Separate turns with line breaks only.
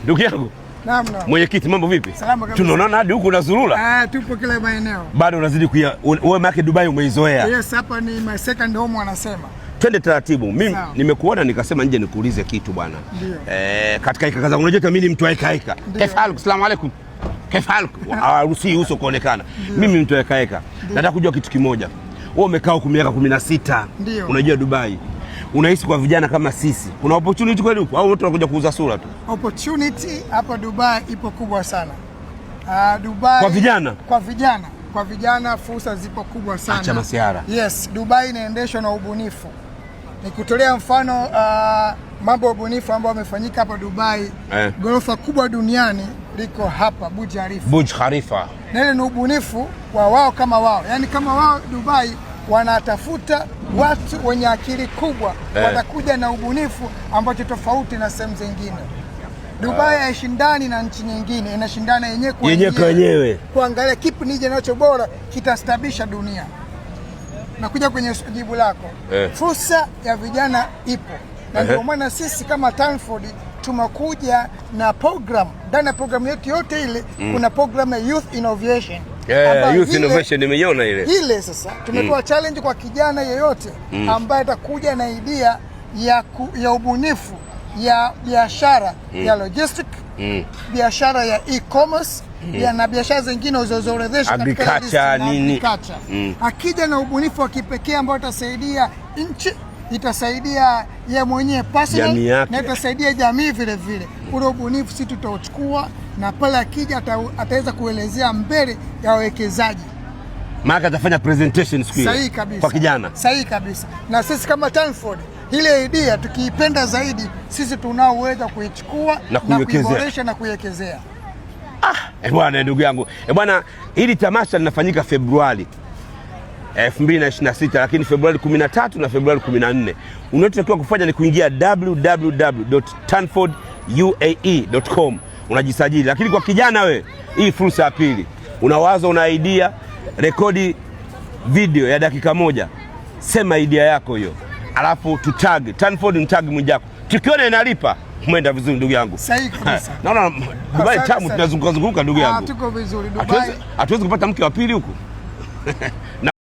Ndugu yangu.
Naam.
Mwenyekiti, mambo vipi?
Salama kabisa.
Tunaonana hadi huko unazurura.
Tupo kila maeneo.
Bado unazidi kuya wewe maana Dubai umeizoea.
Yes, hapa ni my second home wanasema.
Twende taratibu. Mimi nimekuona nikasema nje nikuulize kitu bwana. Katika hika kaza unajua mimi ni mtu wa hika. Kefal, asalamu alaykum. Kefal, haruhusi uso kuonekana. Mimi mtu wa hika. Nataka kujua kitu kimoja. Wewe umekaa huko miaka 16. Unajua Dubai. Unahisi kwa vijana kama sisi kuna opportunity kweli huko au watu wanakuja kuuza sura tu?
Opportunity hapa Dubai ipo kubwa sana. Dubai kwa vijana fursa zipo kubwa sana.
Acha masiara.
Yes, Dubai inaendeshwa na ubunifu. Nikutolea mfano mambo ya ubunifu ambayo yamefanyika hapa Dubai. Gorofa kubwa duniani liko hapa Burj Khalifa. Na ile ni ubunifu wa wao kama wao. Yaani kama wao Dubai wanatafuta watu wenye akili kubwa, watakuja na ubunifu ambacho tofauti na sehemu zingine. Dubai haishindani na nchi nyingine, inashindana yenyewe kwa yenyewe kuangalia kipi nije nacho bora kitastabisha dunia. Nakuja kwenye jibu lako. Fursa ya vijana ipo. Na ndio maana sisi kama Tanford tumekuja na program. Ndani ya program yetu yote ile kuna program ya Youth Innovation.
Youth Innovation nimeiona ile.
Ile sasa tumetoa challenge kwa kijana yeyote ambaye atakuja na idea ya ubunifu ya biashara ya logistic, biashara ya e-commerce, na biashara zingine uzozoorodhesha
katika nini.
Akija na ubunifu wa kipekee ambao utasaidia nchi, itasaidia yeye mwenyewe personal na itasaidia jamii vile vile. Ule ubunifu sisi tutauchukua na pale akija ataweza kuelezea mbele ya wawekezaji.
Maka atafanya presentation siku ile.
Sahihi kabisa.
Kwa kijana.
Sahihi kabisa. Na sisi kama Tanford ile idea tukiipenda zaidi sisi tunao uwezo kuichukua na kuiboresha na kuiwekezea.
Bwana ndugu yangu. Bwana hili tamasha linafanyika Februari 2026 lakini Februari 13 na Februari 14. Unachotakiwa kufanya ni kuingia www.tanforduae.com. Unajisajili. Lakini kwa kijana we, hii fursa ya pili. Unawaza una idea, rekodi video ya dakika 1. Sema idea yako hiyo. Alafu tutag Tanford, mtag mwenzako. Tukiona inalipa, mwenda vizuri ndugu yangu.
Sahihi kabisa.
Naona Dubai tamu tunazunguka ndugu yangu.
Tuko vizuri Dubai.
Hatuwezi kupata mke wa pili huko.